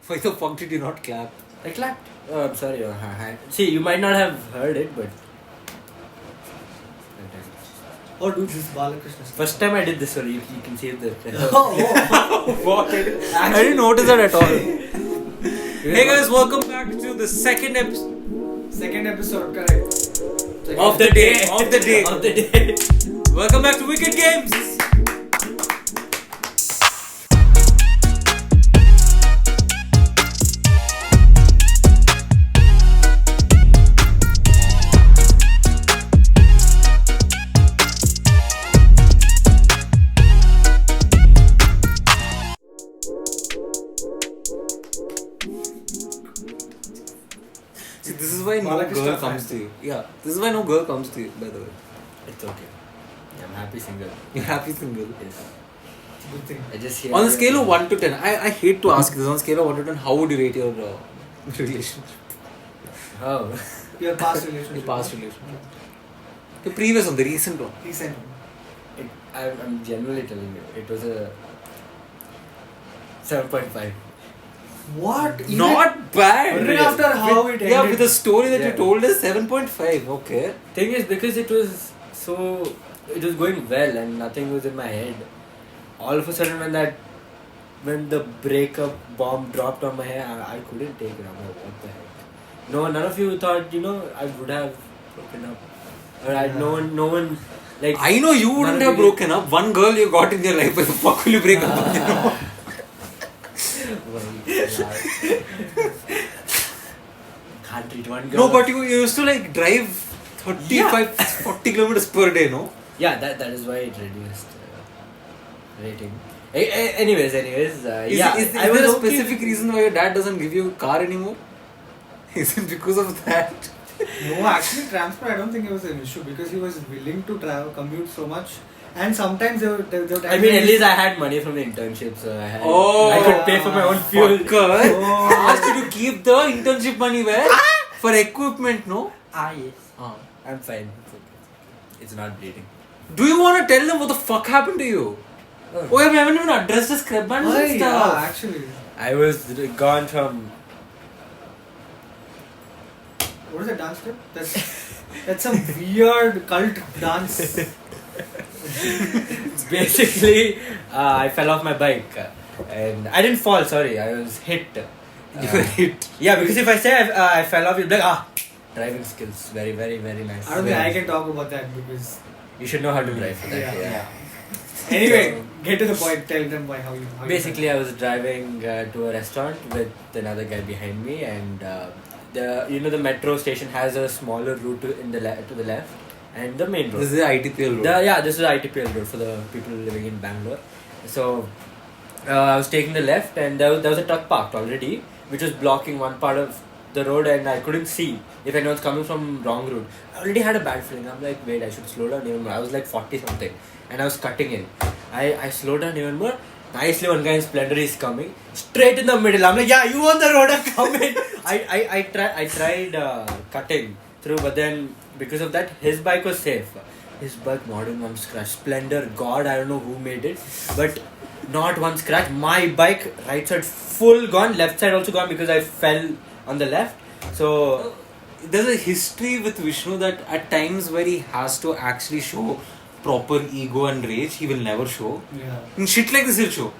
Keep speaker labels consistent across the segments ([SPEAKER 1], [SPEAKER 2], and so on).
[SPEAKER 1] Why the fuck did you not clap?
[SPEAKER 2] I clapped. Oh, I'm sorry. See, you might not have heard it, but.
[SPEAKER 3] Oh, dude, this is Balakrishna's.
[SPEAKER 2] First time I did this, sorry, you can see the.
[SPEAKER 1] What? I didn't notice that at all. Hey guys, welcome back to the second episode.
[SPEAKER 3] Second episode, correct.
[SPEAKER 1] Of the day.
[SPEAKER 2] Of the day.
[SPEAKER 1] Welcome back to Wicked Games. This is why no girl comes to you. Yeah, this is why no girl comes to you, by the way.
[SPEAKER 2] It's okay. I'm happy single.
[SPEAKER 1] You're happy single.
[SPEAKER 2] Yes.
[SPEAKER 3] It's a good thing.
[SPEAKER 2] I just hear
[SPEAKER 1] On a scale of 1 to 10, I hate to ask this. On a scale of 1 to 10, how would you rate your relationship?
[SPEAKER 2] Oh.
[SPEAKER 3] Your past relationship.
[SPEAKER 1] Your past relationship. The previous one, the recent one.
[SPEAKER 3] Recent.
[SPEAKER 2] I'm genuinely telling you, it was a 7.5.
[SPEAKER 3] What? Even
[SPEAKER 1] Not bad.
[SPEAKER 3] Even after how it ended.
[SPEAKER 1] Yeah, with the story that you
[SPEAKER 2] Yeah.
[SPEAKER 1] told us, 7.5. Okay.
[SPEAKER 2] Thing is, because it was going well and nothing was in my head. All of a sudden, when the breakup bomb dropped on my head, I couldn't take it. I'm like, what the heck? No, none of you thought, I would have broken up. Or no one, like.
[SPEAKER 1] I know you wouldn't have broken up. One girl you got in your life, why the fuck will you break up with?
[SPEAKER 2] Can't treat one girl.
[SPEAKER 1] No, but you used to like drive 40 kilometers per day, no?
[SPEAKER 2] Yeah, that is why it reduced rating. Anyways,
[SPEAKER 1] Is
[SPEAKER 2] yeah.
[SPEAKER 1] there a specific reason why your dad doesn't give you a car anymore? Is it because of that?
[SPEAKER 3] No, actually, transport, I don't think it was an issue because he was willing to commute so much. And sometimes there were times
[SPEAKER 2] I mean, at least I had money from the internship, so I could pay for my own fuel.
[SPEAKER 1] Fucker. Asked you to keep the internship money where? For equipment, no?
[SPEAKER 2] Yes. I'm fine. It's okay. It's not bleeding.
[SPEAKER 1] Do you want to tell them what the fuck happened to you? Oh, we haven't even addressed the scrub bands and
[SPEAKER 3] Yeah,
[SPEAKER 1] stuff.
[SPEAKER 3] actually.
[SPEAKER 2] I was gone from.
[SPEAKER 3] What is that dance step? That's some weird cult dance.
[SPEAKER 2] Basically, I fell off my bike. And I didn't fall, sorry. I was hit.
[SPEAKER 1] You were hit.
[SPEAKER 2] Yeah, because if I say I fell off, you'll be like, driving skills. Very, very, very nice.
[SPEAKER 3] I don't think I can talk about that because.
[SPEAKER 2] You should know how to drive for that.
[SPEAKER 3] Yeah. Anyway, get to the point. Tell them how you.
[SPEAKER 2] Basically, I was driving to a restaurant with another guy behind me, and the metro station has a smaller route to the left, and the main road.
[SPEAKER 1] This is the ITPL road.
[SPEAKER 2] This is the ITPL road for the people living in Bangalore. So I was taking the left, and there was a truck parked already, which was blocking one part of the road, and I couldn't see if anyone's coming from wrong route. I already had a bad feeling. I'm like, wait, I should slow down even more. I was like 40 something, and I was cutting in. I slowed down even more. Nicely, one guy in Splendor is coming straight in the middle. I'm like, yeah, you on the road, I'm coming. I tried cutting through, but then because of that, his bike was safe. His bike, not in one scratch. Splendor, God, I don't know who made it, but not one scratch. My bike, right side full gone, left side also gone because I fell on the left. So
[SPEAKER 1] there's a history with Vishnu that at times where he has to actually show proper ego and rage, he will never show.
[SPEAKER 3] Yeah.
[SPEAKER 1] And shit like this he'll show.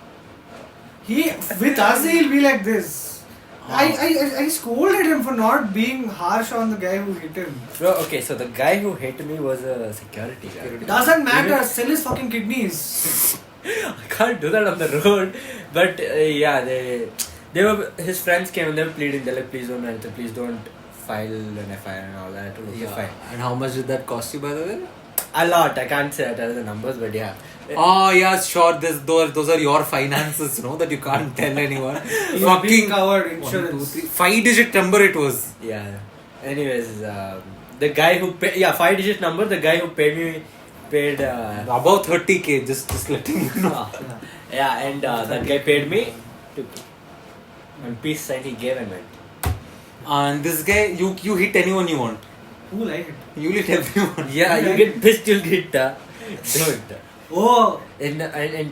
[SPEAKER 3] With us, he'll be like this. I scolded him for not being harsh on the guy who hit him.
[SPEAKER 2] Bro, okay, so the guy who hit me was a security guy.
[SPEAKER 3] Doesn't matter, sell his fucking kidneys.
[SPEAKER 2] I can't do that on the road. But yeah, they were, his friends came and they were pleading. They're like, please don't enter, please don't file an FIR and all that. Okay, fine.
[SPEAKER 1] And how much did that cost you, by the way?
[SPEAKER 2] A lot. I can't tell the numbers, but yeah.
[SPEAKER 1] Oh yeah, sure. Those are your finances, that you can't tell anyone.
[SPEAKER 3] Fucking covered insurance.
[SPEAKER 1] 5-digit number it was.
[SPEAKER 2] Yeah. Anyways, the guy who paid, 5-digit number. The guy who paid me paid
[SPEAKER 1] about 30k. Just letting you know.
[SPEAKER 2] Yeah, and that guy paid me 2k. And peace sign he gave and went.
[SPEAKER 1] And this guy, you hit anyone you want.
[SPEAKER 3] Who like it?
[SPEAKER 1] You hit everyone.
[SPEAKER 2] Yeah, you get pissed, you'll get dude.
[SPEAKER 3] Oh!
[SPEAKER 2] In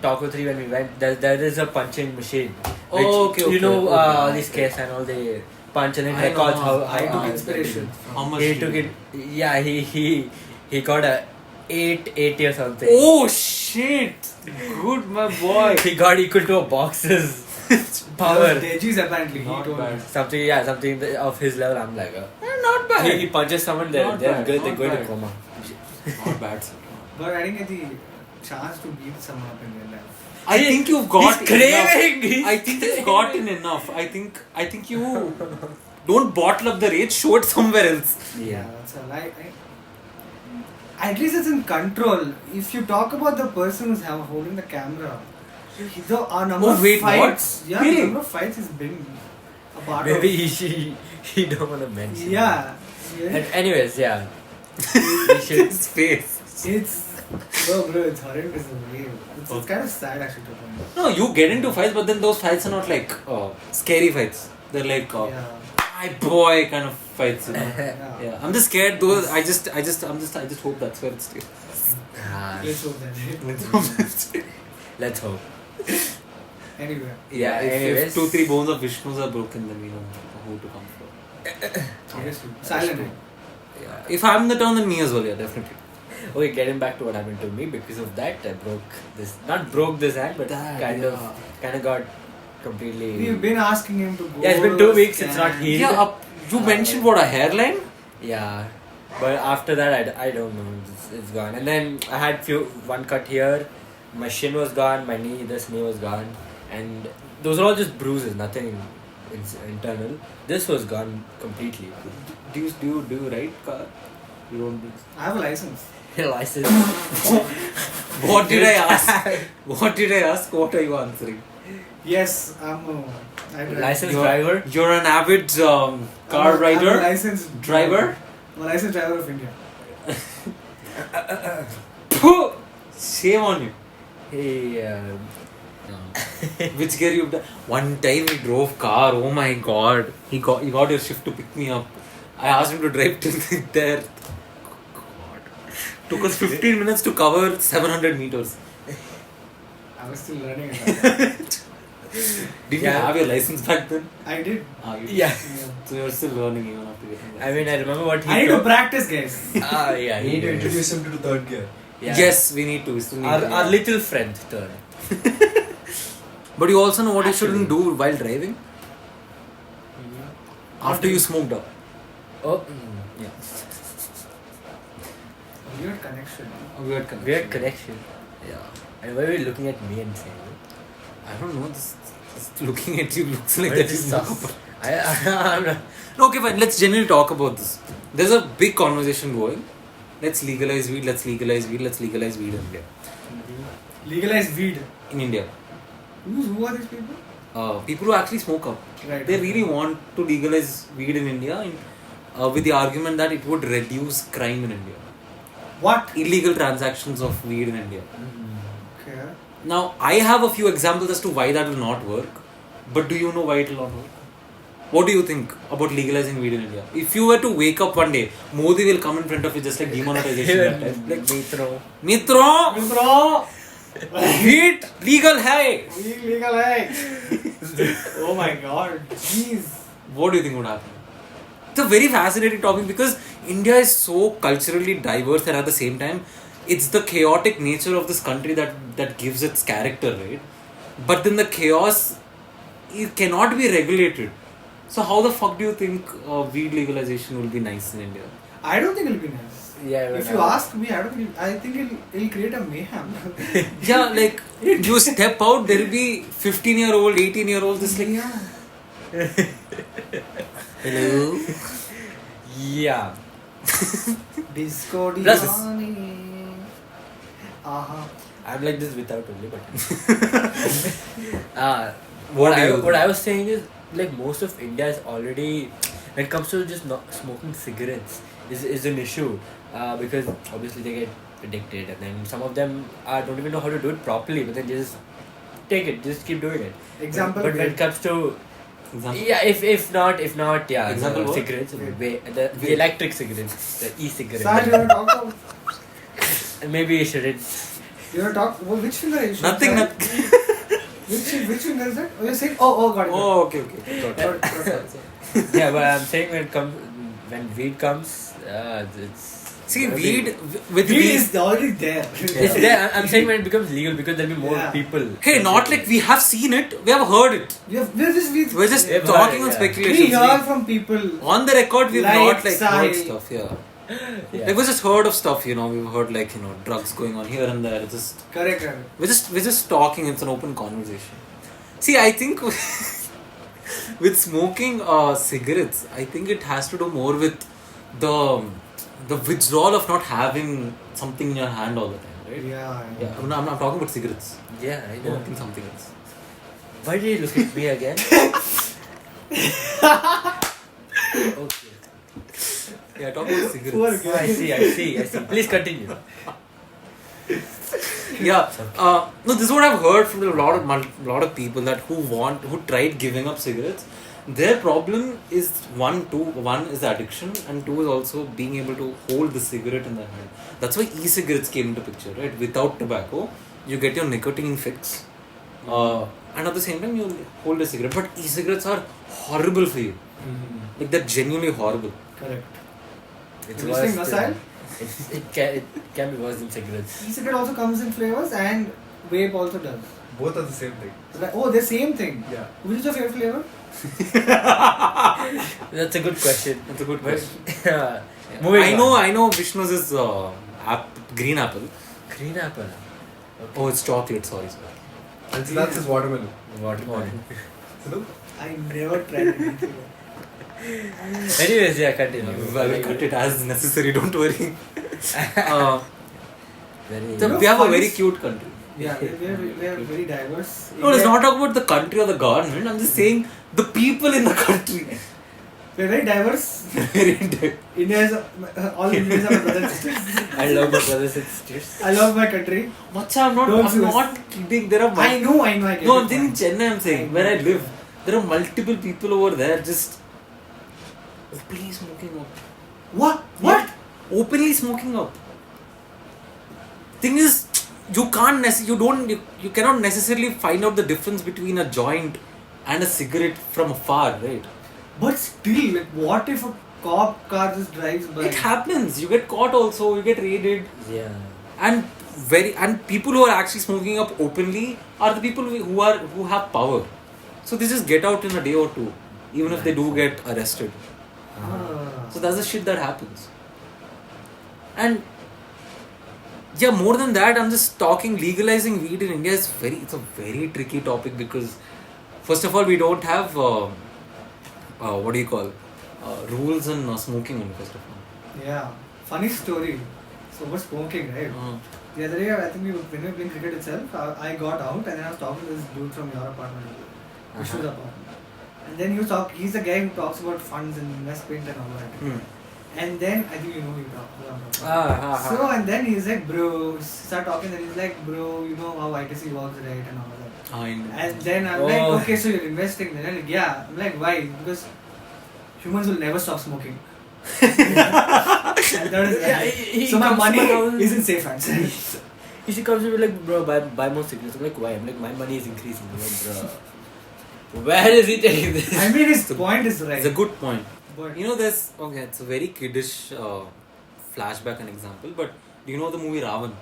[SPEAKER 2] Taco 3 when we went, there is a punching machine.
[SPEAKER 1] Oh, okay.
[SPEAKER 2] You know,
[SPEAKER 1] okay.
[SPEAKER 2] these cases and all the punch and
[SPEAKER 1] I
[SPEAKER 2] records.
[SPEAKER 1] know.
[SPEAKER 3] I took
[SPEAKER 2] how
[SPEAKER 3] inspiration.
[SPEAKER 1] How much?
[SPEAKER 2] He
[SPEAKER 1] did
[SPEAKER 2] took
[SPEAKER 1] you-
[SPEAKER 2] it. Yeah, he got a 80 or something.
[SPEAKER 1] Oh shit! Good, my boy.
[SPEAKER 2] He got equal to a box's power.
[SPEAKER 3] Deji's apparently. He
[SPEAKER 1] Not
[SPEAKER 3] told me.
[SPEAKER 1] bad.
[SPEAKER 2] Something of his level. I'm like,
[SPEAKER 1] Not bad.
[SPEAKER 2] he punches someone, they're
[SPEAKER 1] Not
[SPEAKER 2] they're
[SPEAKER 1] bad,
[SPEAKER 2] good. They're
[SPEAKER 1] not
[SPEAKER 2] going to
[SPEAKER 1] bad.
[SPEAKER 2] coma.
[SPEAKER 1] Not bad. Sir.
[SPEAKER 3] But I didn't get the chance to beat someone up in real life.
[SPEAKER 1] I think you've got
[SPEAKER 2] He's craving.
[SPEAKER 1] enough. I think you've gotten enough. I think you don't bottle up the rage. Show it somewhere else.
[SPEAKER 2] Yeah.
[SPEAKER 3] That's all. At least it's in control. If you talk about the person who's holding the camera, our number
[SPEAKER 1] Oh, wait,
[SPEAKER 3] of fights.
[SPEAKER 1] what?
[SPEAKER 3] Yeah,
[SPEAKER 1] Really?
[SPEAKER 3] the number of fights has been a part
[SPEAKER 2] Maybe
[SPEAKER 3] of.
[SPEAKER 2] he don't want to mention.
[SPEAKER 3] Yeah.
[SPEAKER 2] And anyways, yeah. We should.
[SPEAKER 1] His face.
[SPEAKER 3] It's bro, it's horrendous in a way. It's kind of sad actually to point.
[SPEAKER 1] No, you get into fights, but then those fights are not like scary fights. They're like
[SPEAKER 3] Yeah.
[SPEAKER 1] my boy kind of fights. You know?
[SPEAKER 3] Yeah.
[SPEAKER 1] Yeah, I'm just scared. Though I just hope that's where it stays.
[SPEAKER 2] Ah,
[SPEAKER 3] Let's hope that.
[SPEAKER 2] let's hope.
[SPEAKER 3] Anyway.
[SPEAKER 2] Yeah,
[SPEAKER 1] if
[SPEAKER 2] anyways.
[SPEAKER 1] 2-3 bones of Vishnu's are broken, then we don't know who to come for.
[SPEAKER 3] Obviously. Silent.
[SPEAKER 1] Yeah. If I'm the turn, then me as well. Yeah, definitely.
[SPEAKER 2] Okay, getting back to what happened to me, because of that I broke this hand, but
[SPEAKER 1] That,
[SPEAKER 2] kind of got completely.
[SPEAKER 3] We've been asking him to go.
[SPEAKER 2] Yeah, it's been 2 weeks. It's not healed.
[SPEAKER 1] Yeah, you mentioned what, a hairline?
[SPEAKER 2] Yeah, but after that I don't know. It's gone. And then I had one cut here. My shin was gone. My knee, this knee was gone, and those are all just bruises. Nothing internal. This was gone completely.
[SPEAKER 1] Do you ride car? You don't.
[SPEAKER 3] I have a license.
[SPEAKER 2] License.
[SPEAKER 1] What did I ask? What did I ask? What are you answering?
[SPEAKER 3] Yes, I'm a
[SPEAKER 2] Licensed
[SPEAKER 1] You're-
[SPEAKER 2] driver.
[SPEAKER 1] You're an avid car
[SPEAKER 3] I'm
[SPEAKER 1] rider.
[SPEAKER 3] a licensed
[SPEAKER 1] Driver?
[SPEAKER 3] I'm a licensed driver of India.
[SPEAKER 1] Phew! Shame on you.
[SPEAKER 2] Hey,
[SPEAKER 1] Which gear you've done? One time he drove car. Oh my god! He got your shift to pick me up. I asked him to drive till there. God. Took us 15 minutes to cover 700 meters.
[SPEAKER 3] I was still learning about that.
[SPEAKER 1] Did
[SPEAKER 2] Yeah.
[SPEAKER 1] you have your license back then?
[SPEAKER 3] I did.
[SPEAKER 1] You did.
[SPEAKER 2] yeah.
[SPEAKER 1] So you're still learning even after getting
[SPEAKER 2] I mean, I remember what he
[SPEAKER 3] I need to
[SPEAKER 2] told-
[SPEAKER 3] practice, guys.
[SPEAKER 2] Yeah,
[SPEAKER 4] We
[SPEAKER 2] he
[SPEAKER 4] need to
[SPEAKER 2] did.
[SPEAKER 4] introduce him to third gear.
[SPEAKER 2] Yeah.
[SPEAKER 1] Yes, we need to. We still need to.
[SPEAKER 2] Our little friend turn.
[SPEAKER 1] But you also know what
[SPEAKER 2] Actually.
[SPEAKER 1] you shouldn't do while driving? After you smoked up.
[SPEAKER 2] Oh, yeah.
[SPEAKER 3] Weird connection.
[SPEAKER 1] A weird connection.
[SPEAKER 2] Weird connection.
[SPEAKER 1] Yeah.
[SPEAKER 2] And why are you looking at me and saying?
[SPEAKER 1] I don't know. This looking at you looks like
[SPEAKER 2] Why
[SPEAKER 1] that
[SPEAKER 2] is
[SPEAKER 1] is
[SPEAKER 2] this
[SPEAKER 1] more.
[SPEAKER 2] sus? I'm not.
[SPEAKER 1] No, okay, fine. Let's generally talk about this. There's a big conversation going. Let's legalize weed. Let's legalize weed. Let's legalize weed in India.
[SPEAKER 3] Legalized weed.
[SPEAKER 1] In India,
[SPEAKER 3] Who are these people?
[SPEAKER 1] people who actually smoke up.
[SPEAKER 3] Right.
[SPEAKER 1] They really want to legalize weed in India, with the argument that it would reduce crime in India.
[SPEAKER 3] What?
[SPEAKER 1] Illegal transactions of weed in India.
[SPEAKER 3] Okay.
[SPEAKER 1] Now, I have a few examples as to why that will not work. But do you know why it will not work? What do you think about legalizing weed in India? If you were to wake up one day, Modi will come in front of you just like demonetization. that time.
[SPEAKER 2] Like me throw.
[SPEAKER 1] Mitro,
[SPEAKER 3] Bro!
[SPEAKER 1] weed legal hai.
[SPEAKER 3] Weed legal hai. Oh my god. Jeez.
[SPEAKER 1] What do you think would happen? It's a very fascinating topic because India is so culturally diverse and at the same time, it's the chaotic nature of this country that gives its character, right? But then the chaos, it cannot be regulated. So how the fuck do you think weed legalization will be nice in India?
[SPEAKER 3] I don't think it'll be nice.
[SPEAKER 2] Yeah,
[SPEAKER 3] If you ask me, I think it'll create a mayhem.
[SPEAKER 1] Yeah, like you step out, there will be 15-year-old, 18-year-old, this like,
[SPEAKER 3] Yeah.
[SPEAKER 1] hello.
[SPEAKER 2] Yeah.
[SPEAKER 3] Disco
[SPEAKER 2] Plus this.
[SPEAKER 3] Divani. Aha.
[SPEAKER 2] I'm like this without only, but.
[SPEAKER 1] What do you
[SPEAKER 2] what I was saying is, like, most of India is already, when it comes to just not smoking cigarettes, is an issue. Because obviously they get addicted, and then some of them don't even know how to do it properly, but then just take it, just keep doing it.
[SPEAKER 3] Example.
[SPEAKER 2] But when it comes to
[SPEAKER 1] Example?
[SPEAKER 2] yeah, if not, yeah,
[SPEAKER 1] Example
[SPEAKER 2] the
[SPEAKER 1] what?
[SPEAKER 2] cigarettes, the electric cigarettes, the e-cigarettes.
[SPEAKER 3] Sir, you want to talk about?
[SPEAKER 2] Maybe you shouldn't.
[SPEAKER 3] You want to talk? Which finger are you showing?
[SPEAKER 1] Nothing,
[SPEAKER 3] Sir?
[SPEAKER 1] nothing.
[SPEAKER 3] Which which finger is it? Oh, you're saying, oh, got it.
[SPEAKER 1] Oh, okay. Got it.
[SPEAKER 2] Yeah, but I'm saying when weed comes, it's.
[SPEAKER 1] See, weed with
[SPEAKER 3] Weed
[SPEAKER 1] these.
[SPEAKER 3] is already there.
[SPEAKER 2] It's there. I'm saying when it becomes legal because there'll be more
[SPEAKER 3] Yeah.
[SPEAKER 2] people.
[SPEAKER 1] Hey, not like we have seen it, we have heard it.
[SPEAKER 3] We're just
[SPEAKER 1] We're
[SPEAKER 2] Yeah,
[SPEAKER 1] talking on
[SPEAKER 2] yeah.
[SPEAKER 1] speculation.
[SPEAKER 3] we hear from people.
[SPEAKER 1] On the record, we've
[SPEAKER 3] Like
[SPEAKER 1] not like
[SPEAKER 3] Sai.
[SPEAKER 1] heard stuff. Yeah.
[SPEAKER 2] Yeah.
[SPEAKER 1] Like, we just heard of stuff. We've heard like drugs going on here and there. It's just
[SPEAKER 3] Correct.
[SPEAKER 1] we're just talking. It's an open conversation. See, I think with smoking cigarettes, I think it has to do more with the withdrawal of not having something in your hand all the time, right?
[SPEAKER 3] Yeah.
[SPEAKER 1] I'm talking about cigarettes.
[SPEAKER 2] Yeah, I
[SPEAKER 1] I
[SPEAKER 2] know.
[SPEAKER 1] think something else.
[SPEAKER 2] Why did you look at me again? Okay.
[SPEAKER 1] Yeah, talk about
[SPEAKER 3] Poor
[SPEAKER 1] cigarettes.
[SPEAKER 3] guy.
[SPEAKER 2] I see. Please continue.
[SPEAKER 1] Yeah. No, this is what I've heard from a lot of people that who tried giving up cigarettes. Their problem is one is the addiction, and two is also being able to hold the cigarette in their hand. That's why e-cigarettes came into picture, right? Without tobacco, you get your nicotine fix, and at the same time you hold a cigarette. But e-cigarettes are horrible for you. Like they're genuinely horrible.
[SPEAKER 3] Correct.
[SPEAKER 2] It's
[SPEAKER 3] Interesting,
[SPEAKER 2] worse
[SPEAKER 3] Nasai?
[SPEAKER 2] it can be worse than cigarettes.
[SPEAKER 3] E-cigarette also comes in flavors and vape also does.
[SPEAKER 4] Both are the same thing.
[SPEAKER 3] Oh, they're same thing.
[SPEAKER 4] Yeah.
[SPEAKER 3] Which is your favorite flavor?
[SPEAKER 2] That's a good question.
[SPEAKER 1] That's a good
[SPEAKER 2] But,
[SPEAKER 1] question.
[SPEAKER 2] moving on.
[SPEAKER 1] I know Vishnu's is green apple.
[SPEAKER 2] Green apple. Okay.
[SPEAKER 1] Oh, it's chocolate. Sorry.
[SPEAKER 4] And that's his watermelon.
[SPEAKER 2] Watermelon.
[SPEAKER 4] So,
[SPEAKER 3] I never tried it.
[SPEAKER 2] Anyways, yeah, continue.
[SPEAKER 1] I will cut it as necessary. Don't worry.
[SPEAKER 2] Very.
[SPEAKER 1] So we have a very cute country.
[SPEAKER 3] Yeah, we are very diverse.
[SPEAKER 1] No, let's not talk about the country or the government. I'm just saying the people in the country.
[SPEAKER 3] We're very diverse.
[SPEAKER 1] Very diverse.
[SPEAKER 3] India is all Indians are my brothers and sisters.
[SPEAKER 2] I love my brothers and sisters.
[SPEAKER 3] I love my country.
[SPEAKER 1] Macha, I'm not kidding. There are
[SPEAKER 3] I know. I get
[SPEAKER 1] No,
[SPEAKER 3] it.
[SPEAKER 1] I'm saying in Chennai. I'm saying where I live, there are multiple people over there just openly smoking up.
[SPEAKER 3] What? What?
[SPEAKER 1] Openly smoking up. Thing is, you cannot necessarily find out the difference between a joint and a cigarette from afar, right?
[SPEAKER 3] But still, like, what if a cop car just drives by?
[SPEAKER 1] It happens. You get caught also. You get raided,
[SPEAKER 2] Yeah.
[SPEAKER 1] and people who are actually smoking up openly are the people who have power. So they just get out in a day or two, even if they do get arrested.
[SPEAKER 3] Ah.
[SPEAKER 1] So that's the shit that happens. And yeah, more than that, I'm just talking legalizing weed in India it's a very tricky topic because first of all we don't have what do you call rules on smoking only, first of all.
[SPEAKER 3] Yeah. Funny story. So about smoking, right? The other day, I think when we were playing cricket itself, I got out and then I was talking to this dude from your apartment, Vishnu's apartment. And then he's the guy who talks about funds and investment and all that. And then, I think you know who I'm talking about. So, and then he's like, bro, start talking and he's like, bro, you know how ITC works, right? And all that. And then I'm like, okay, so you're investing then? I'm like, yeah. I'm like, why? Because humans will never stop smoking. And that is so my money is in safe hands.
[SPEAKER 2] He should come to me like, bro, buy more cigarettes. I'm like, why? I'm like, my money is increasing. I'm like, bro, where is he taking this?
[SPEAKER 3] I mean, his point is right.
[SPEAKER 1] It's a good point.
[SPEAKER 3] But
[SPEAKER 1] It's a very kiddish flashback and example, but do you know the movie Ravan?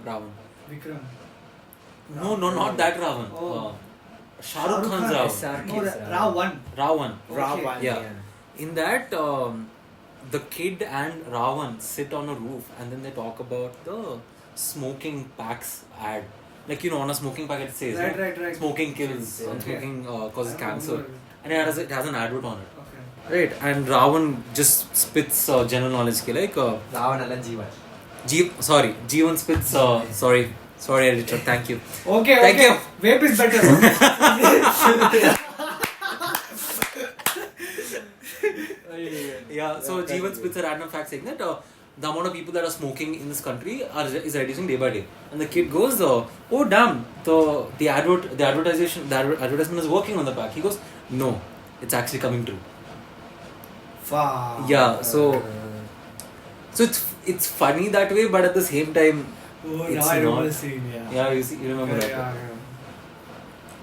[SPEAKER 1] Ravan.
[SPEAKER 3] Vikram.
[SPEAKER 1] No, not that Ravan.
[SPEAKER 3] Oh.
[SPEAKER 1] Shah Rukh Khan's
[SPEAKER 2] Khan.
[SPEAKER 1] Ravan.
[SPEAKER 3] Ravan.
[SPEAKER 1] Ravan.
[SPEAKER 3] Okay.
[SPEAKER 1] Yeah. In that, the kid and Ravan sit on a roof and then they talk about the smoking packs ad. Like, on a smoking pack it says,
[SPEAKER 3] Right.
[SPEAKER 1] smoking kills,
[SPEAKER 2] Yeah.
[SPEAKER 1] and smoking causes
[SPEAKER 3] I
[SPEAKER 1] cancer.
[SPEAKER 3] remember.
[SPEAKER 1] And it has an advert on it.
[SPEAKER 3] Okay.
[SPEAKER 1] Right, and Ravan just spits general knowledge ki like
[SPEAKER 4] Ravan and Jeevan.
[SPEAKER 1] Jeevan spits sorry editor, thank you.
[SPEAKER 3] Okay.
[SPEAKER 1] Thank you.
[SPEAKER 3] Vape is better.
[SPEAKER 1] Yeah, so Jeevan spits a random fact saying that the amount of people that are smoking in this country is reducing day by day. And the kid goes, oh damn, the advertisement is working on the pack. He goes, no, it's actually coming true.
[SPEAKER 3] Fuck.
[SPEAKER 1] Yeah, so it's funny that way, but at the same time,
[SPEAKER 3] Oh,
[SPEAKER 1] it's
[SPEAKER 3] now I remember
[SPEAKER 1] not.
[SPEAKER 3] the scene, yeah.
[SPEAKER 1] Yeah, you remember that.
[SPEAKER 3] Yeah.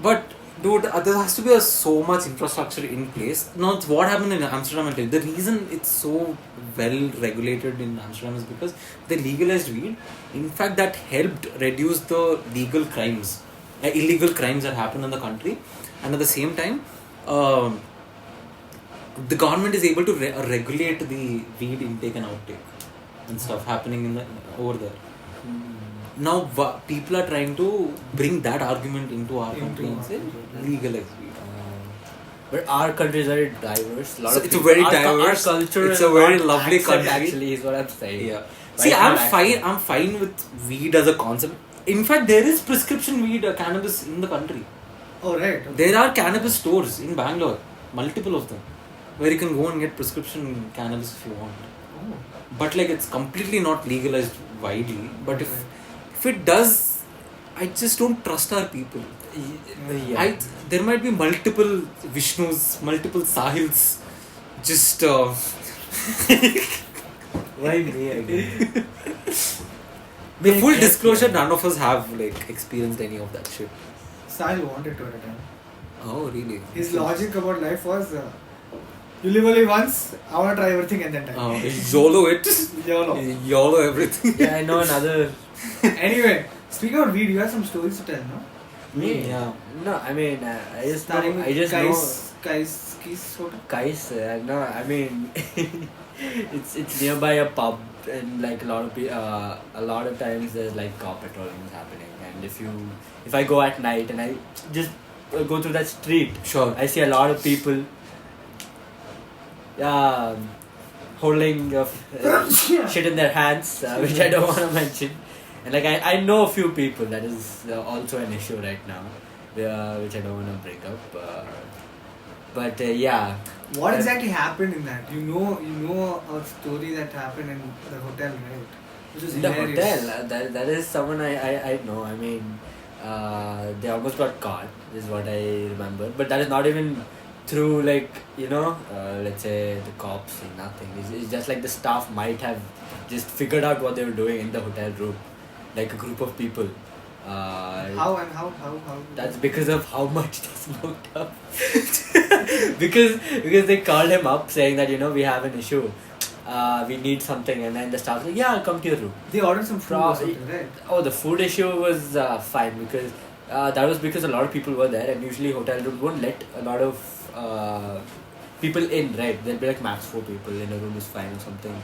[SPEAKER 1] But dude, there has to be so much infrastructure in place. Now, it's what happened in Amsterdam. I'll tell you. The reason it's so well regulated in Amsterdam is because they legalized weed. In fact, that helped reduce the illegal crimes that happen in the country, and at the same time, the government is able to regulate the weed intake and outtake and stuff happening over there. Now people are trying to bring that argument into our country and say legalize weed.
[SPEAKER 2] But our country is very diverse.
[SPEAKER 1] It's a very diverse.
[SPEAKER 2] Our culture
[SPEAKER 1] it's
[SPEAKER 2] is
[SPEAKER 1] a very
[SPEAKER 2] not
[SPEAKER 1] lovely
[SPEAKER 2] accept,
[SPEAKER 1] country.
[SPEAKER 2] Actually, is what I'm saying.
[SPEAKER 1] Yeah.
[SPEAKER 2] Right,
[SPEAKER 1] See,
[SPEAKER 2] not
[SPEAKER 1] I'm fine with weed as a concept. In fact, there is prescription weed, cannabis in the country.
[SPEAKER 3] Oh, right. Okay.
[SPEAKER 1] There are cannabis stores in Bangalore, multiple of them, where you can go and get prescription cannabis if you want.
[SPEAKER 3] Oh.
[SPEAKER 1] But like, it's completely not legalized widely. But if it does, I just don't trust our people.
[SPEAKER 2] Yeah.
[SPEAKER 1] There might be multiple Vishnus, multiple Sahils, just.
[SPEAKER 2] Why me again?
[SPEAKER 1] The full disclosure, none of us have like experienced any of that shit.
[SPEAKER 3] Sahil wanted to at a time.
[SPEAKER 1] Oh, really?
[SPEAKER 3] His logic about life was, you live only once, I want to try everything and then die.
[SPEAKER 1] YOLO it.
[SPEAKER 3] YOLO.
[SPEAKER 1] YOLO everything.
[SPEAKER 2] Yeah, I know another.
[SPEAKER 3] Anyway, speaking of weed, you have some stories to tell, no?
[SPEAKER 2] Me?
[SPEAKER 1] Yeah.
[SPEAKER 2] No, I mean, I just
[SPEAKER 3] Starting
[SPEAKER 2] know.
[SPEAKER 3] with
[SPEAKER 2] I just
[SPEAKER 3] Kais sort of.
[SPEAKER 2] know. Kais, no, I mean, it's nearby a pub, and like a lot of times there's like car patrolling is happening, and if I go at night and I just go through that street,
[SPEAKER 1] Sure.
[SPEAKER 2] I see a lot of people. Holding shit in their hands, which I don't want to mention. And like I know a few people that is also an issue right now, which I don't want to bring up. But yeah.
[SPEAKER 3] What exactly happened in that? You know a story that happened in the hotel, right? Which was
[SPEAKER 2] The
[SPEAKER 3] hilarious.
[SPEAKER 2] hotel, that is someone I know. I mean, they almost got caught, is what I remember. But that is not even through like, let's say the cops and nothing. It's just like the staff might have just figured out what they were doing in the hotel room, like a group of people.
[SPEAKER 3] How?
[SPEAKER 2] That's because of how much they smoked up. because they called him up saying that we have an issue, we need something, and then the staff said, yeah, I'll come to your room.
[SPEAKER 3] They ordered some food or something, right?
[SPEAKER 2] Oh, the food issue was fine because that was because a lot of people were there, and usually hotel rooms won't let a lot of people in, right? There'll be like max 4 people in a room is fine or something.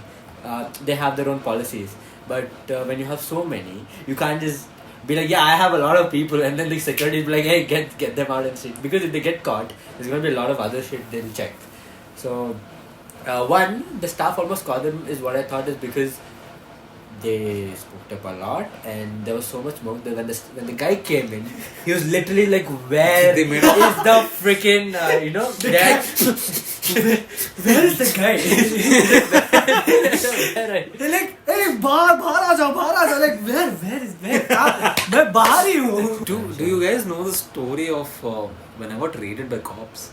[SPEAKER 2] They have their own policies, but when you have so many, you can't just be like, yeah, I have a lot of people, and then the security will be like, hey, get them out and shit. Because if they get caught, there's going to be a lot of other shit they'll check. So, the staff almost caught them is what I thought is because they smoked up a lot, and there was so much smoke that when the guy came in, he was literally like, where
[SPEAKER 1] They made
[SPEAKER 2] is the freaking,
[SPEAKER 3] The
[SPEAKER 2] guy?
[SPEAKER 3] Where is the guy? They're like, hey, bahar aa jao. Like, where? मैं बाहर ही हूँ.
[SPEAKER 1] Do you guys know the story of when I got raided by cops?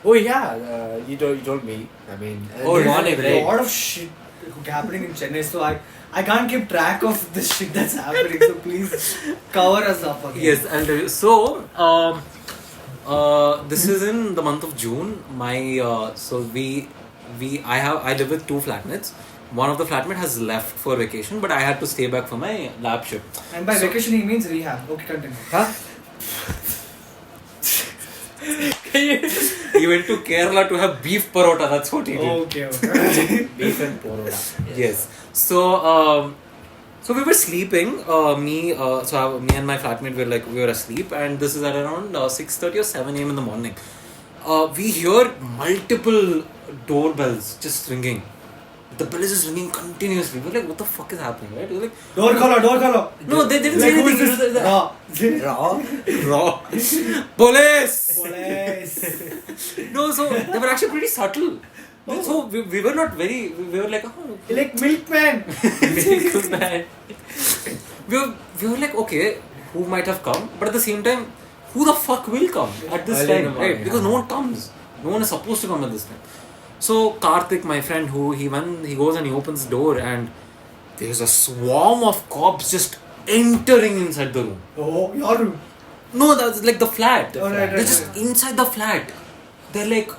[SPEAKER 2] Oh yeah, you told me. I mean,
[SPEAKER 1] Oh,
[SPEAKER 2] morning,
[SPEAKER 3] There's a
[SPEAKER 2] right?
[SPEAKER 3] lot of shit happening in Chennai, so I can't keep track of the shit that's happening. So please cover us up again.
[SPEAKER 1] Yes, and so this is in the month of June. I live with 2 flatmates. One of the flatmates has left for vacation, but I had to stay back for my lab shift.
[SPEAKER 3] And by vacation he means rehab. Okay, continue.
[SPEAKER 2] Huh?
[SPEAKER 1] He went to Kerala to have beef parota. That's what he did.
[SPEAKER 3] Okay.
[SPEAKER 2] Beef and porota.
[SPEAKER 1] Yes. So we were sleeping. Me and my flatmate we were asleep, and this is at around 6:30 or 7 a.m. in the morning. We hear multiple doorbells just ringing. The bell is just ringing continuously. We're like, what the fuck is happening, right? We're like,
[SPEAKER 3] Door kholo.
[SPEAKER 1] no, they didn't
[SPEAKER 3] Like,
[SPEAKER 1] say
[SPEAKER 3] who
[SPEAKER 1] anything.
[SPEAKER 3] is this? Raw.
[SPEAKER 1] Raw. Police.
[SPEAKER 3] Police.
[SPEAKER 1] No, so they were actually pretty subtle. So we were not very. We were like, oh,
[SPEAKER 3] Like milkman.
[SPEAKER 2] Man.
[SPEAKER 1] we were like, okay, who might have come? But at the same time, who the fuck will come at this
[SPEAKER 2] Early in the
[SPEAKER 1] time,
[SPEAKER 2] morning,
[SPEAKER 1] right? Because no one comes. No one is supposed to come at this time. So Karthik, my friend, he goes and he opens the door, and there's a swarm of cops just entering inside the room.
[SPEAKER 3] Oh, your room.
[SPEAKER 1] No, that's like the flat.
[SPEAKER 3] Oh, right,
[SPEAKER 1] They're
[SPEAKER 3] right,
[SPEAKER 1] just
[SPEAKER 3] right.
[SPEAKER 1] inside the flat. They're like,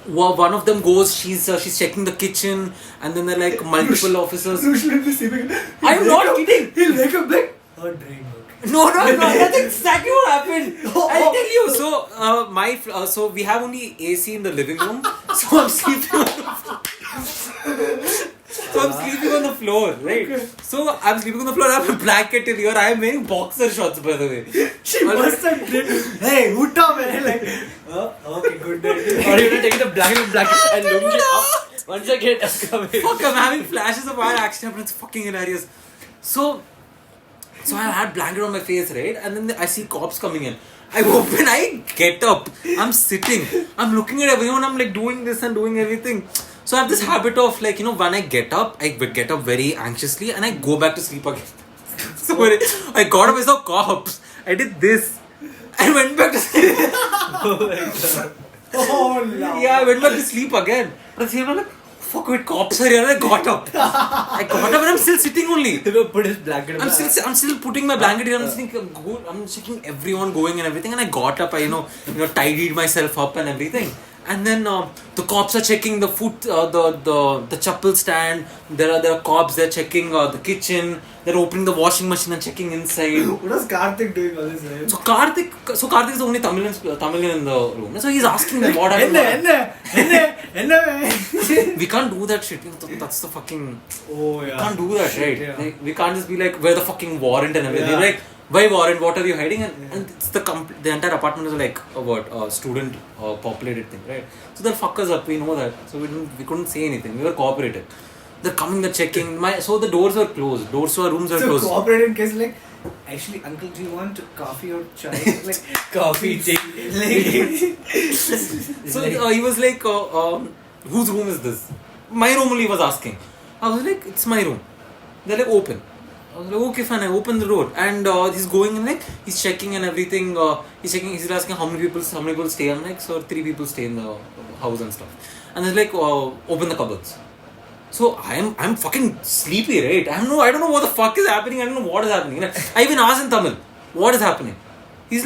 [SPEAKER 1] one of them goes, she's checking the kitchen, and then they're like multiple officers.
[SPEAKER 3] Usually in the sleeping.
[SPEAKER 1] I'm not kidding.
[SPEAKER 3] He'll wake up like, oh, drink. Okay.
[SPEAKER 1] No, that's exactly what happened.
[SPEAKER 3] Oh,
[SPEAKER 1] I'll
[SPEAKER 3] oh.
[SPEAKER 1] tell you. So, so we have only AC in the living room. So I'm sleeping on the floor. So I'm sleeping on the floor, right?
[SPEAKER 3] Okay.
[SPEAKER 1] So I'm sleeping on the floor. I have a blanket in here. I am wearing boxer shorts, by the way.
[SPEAKER 3] She must have dripped. Hey, Uta, man. Like, oh, okay, good day.
[SPEAKER 2] Or you know, taking the blanket and looking it up. Once again, coming.
[SPEAKER 1] Fuck, I'm having flashes of why action happened. It's fucking hilarious. So I had blanket on my face, right? And then I see cops coming in. I open, I get up. I'm sitting. I'm looking at everyone. I'm like doing this and doing everything. So I have this habit of like, when I get up, I get up very anxiously and I go back to sleep again. So when I got up, I saw cops. I did this. I went back to sleep.
[SPEAKER 3] Oh, no.
[SPEAKER 1] Yeah, I went back to sleep again. But I'm like, fuck, wait, cops are here. And I got up. And I'm still sitting only.
[SPEAKER 2] He will put his blanket
[SPEAKER 1] I'm still putting my blanket here. I'm checking everyone going and everything. And I got up. I tidied myself up and everything. And then the cops are checking the food, the chappal stand. There are cops. They're checking the kitchen. They're opening the washing machine and checking inside.
[SPEAKER 3] What was Karthik doing all this, right?
[SPEAKER 1] So Karthik is the only Tamilian in the room. So he's asking them what happened. We can't do that shit. That's the fucking.
[SPEAKER 3] Oh,
[SPEAKER 1] We
[SPEAKER 3] yeah.
[SPEAKER 1] can't do that, right?
[SPEAKER 3] Yeah.
[SPEAKER 1] Like, we can't just be like, where the fucking warrant and everything.
[SPEAKER 3] Yeah.
[SPEAKER 1] Like, why warrant? What are you hiding? And it's the entire apartment is like a student populated thing, right? So they'll fuck us up. We know that. So we couldn't say anything. We were cooperative. They're coming, they're checking. So the doors were closed. Doors to our rooms were
[SPEAKER 3] So
[SPEAKER 1] closed.
[SPEAKER 3] cooperate in case like, actually, uncle, do you want coffee or chai? Like,
[SPEAKER 2] coffee, tea.
[SPEAKER 1] So he was like, whose room is this? My room only, he was asking. I was like, it's my room. They're like, open. I was like, okay, fine. I opened the door. And he's going in like, he's checking and everything. He's asking how many people stay. I'm like, so 3 people stay in the house and stuff. And he's like, open the cupboards. So I'm fucking sleepy, right? I don't know what the fuck is happening. I don't know what is happening. I even asked in Tamil, what is happening? He's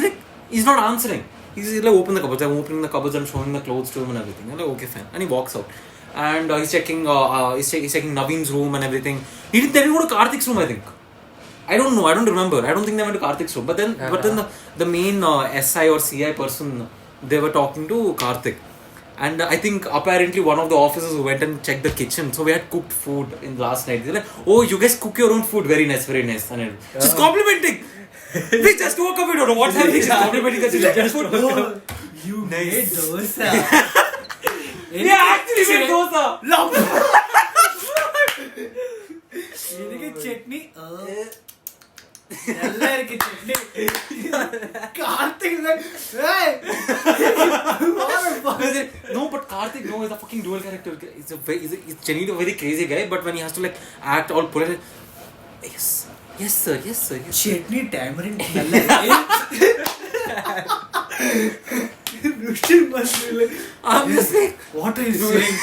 [SPEAKER 1] not answering. He's like, open the cupboards. I'm opening the cupboards. I'm showing the clothes to him and everything. I'm like, okay, fine. And he walks out. And he's checking Naveen's room and everything. They didn't go to Karthik's room, I think. I don't know. I don't remember. I don't think they went to Karthik's room. But then the main SI or CI person, they were talking to Karthik. And I think apparently one of the officers who went and checked the kitchen. So we had cooked food in last night. They're like, oh, you guys cook your own food. Very nice, very nice. And just complimenting. We just woke up. We don't know what's happening. Just complimenting that just food.
[SPEAKER 3] oh, you made dosa.
[SPEAKER 1] Yeah, actually made dosa.
[SPEAKER 3] Chutney. நல்லா இருக்கு chutney. Karthik is like, hey!
[SPEAKER 1] No, but Karthik, is a fucking dual character. He's genuinely a very crazy guy, but when he has to like act all polite, yes sir.
[SPEAKER 3] Chutney tamarind நல்லா இருக்கு. Vishnu must be like,
[SPEAKER 1] I'm just like,
[SPEAKER 3] what are you saying?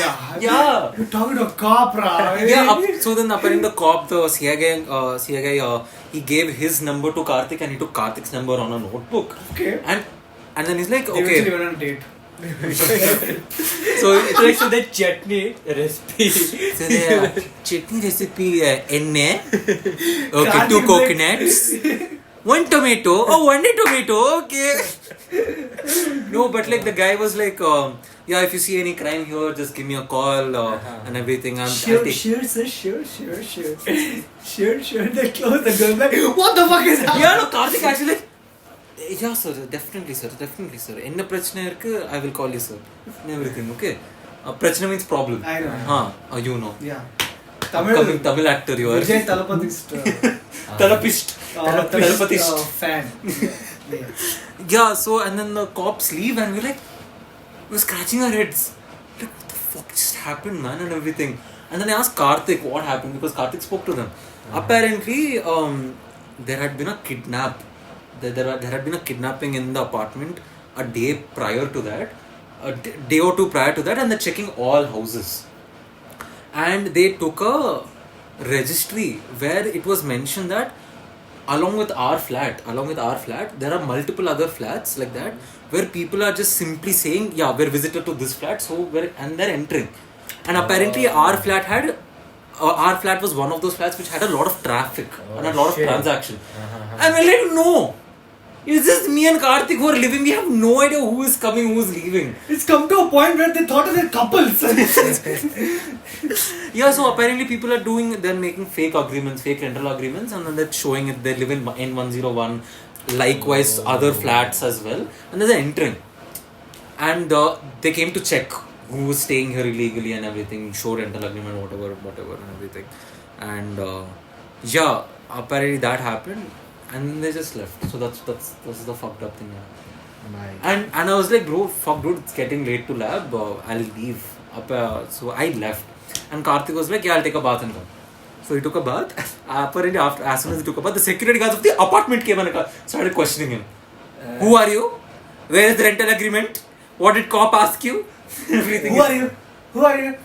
[SPEAKER 1] Yeah.
[SPEAKER 3] You're talking to a cop, rah.
[SPEAKER 1] So then apparently the cop, the CI guy, he gave his number to Karthik and he took Karthik's number on a notebook.
[SPEAKER 3] Okay.
[SPEAKER 1] And then he's like,
[SPEAKER 3] They eventually
[SPEAKER 1] okay.
[SPEAKER 3] went on a date.
[SPEAKER 2] So it's like, so that chutney recipe.
[SPEAKER 1] So the chutney recipe, enne. Okay,
[SPEAKER 3] Karthik
[SPEAKER 1] 2
[SPEAKER 3] is
[SPEAKER 1] coconuts. 1 tomato. Oh, 1 tomato. Okay. No, but like the guy was like, yeah, if you see any crime here, just give me a call and everything.
[SPEAKER 3] Sure, sir, sure. Sure. They close the door like, what the fuck is happening?
[SPEAKER 1] Yeah, no, Karthik actually like, yeah, sir, definitely, sir. Enna prachana irukku, I will call you, sir. And everything, okay? Prachana means problem.
[SPEAKER 3] I know.
[SPEAKER 1] You know.
[SPEAKER 3] Yeah.
[SPEAKER 1] Upcoming Tamil actor you are.
[SPEAKER 3] Vijay Talapatist.
[SPEAKER 1] Therapist.
[SPEAKER 3] Fan.
[SPEAKER 1] Yeah, so and then the cops leave and we're scratching our heads. Like, what the fuck just happened, man, and everything. And then I asked Karthik what happened because Karthik spoke to them. Apparently, there had been a kidnap. There had been a kidnapping in the apartment a day prior to that, a day or 2 prior to that, and they're checking all houses. And they took a registry where it was mentioned that along with our flat, there are multiple other flats like that where people are just simply saying, yeah, we're visitor to this flat, so and they're entering. And apparently our flat was one of those flats which had a lot of traffic and a lot of transaction. And we're like, no, it's just me and Karthik who are living. We have no idea who is coming, who is leaving.
[SPEAKER 3] It's come to a point where they thought they're couples.
[SPEAKER 1] Yeah, so apparently people are they're making fake agreements, fake rental agreements, and then they're showing it. They live in N101, likewise other flats as well, and then they're entering. And they came to check who was staying here illegally and everything, show rental agreement, whatever, and everything. And yeah, apparently that happened, and they just left. So that's the fucked up thing.
[SPEAKER 2] Nice.
[SPEAKER 1] And I was like, bro, fuck, dude, it's getting late to lab. I'll leave. So I left, and Karthik was like, yeah, I'll take a bath and come. So he took a bath. Apparently, as soon as he took a bath, the security guards of the apartment came and started questioning him. Who are you? Where is the rental agreement? What did cop ask you? Everything.
[SPEAKER 3] Who are you? Who are you?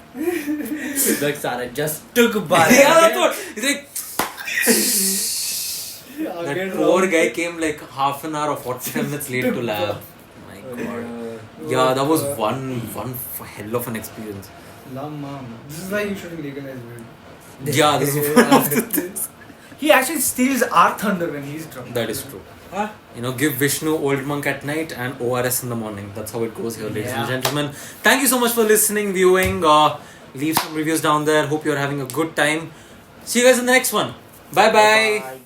[SPEAKER 2] Like Sarah just took a bath.
[SPEAKER 1] Yeah, that's what. He's like, that poor guy came like half an hour or 45 minutes late to lab. My god. Yeah, that was one hell of an experience.
[SPEAKER 3] This is why you shouldn't legalize weed.
[SPEAKER 1] Yeah, this is one of the things.
[SPEAKER 3] He actually steals our thunder when he's drunk.
[SPEAKER 1] That is true.
[SPEAKER 3] Huh?
[SPEAKER 1] Give Vishnu Old Monk at night and ORS in the morning. That's how it goes here, ladies and gentlemen. Thank you so much for listening, viewing. Leave some reviews down there. Hope you're having a good time. See you guys in the next one. Bye-bye.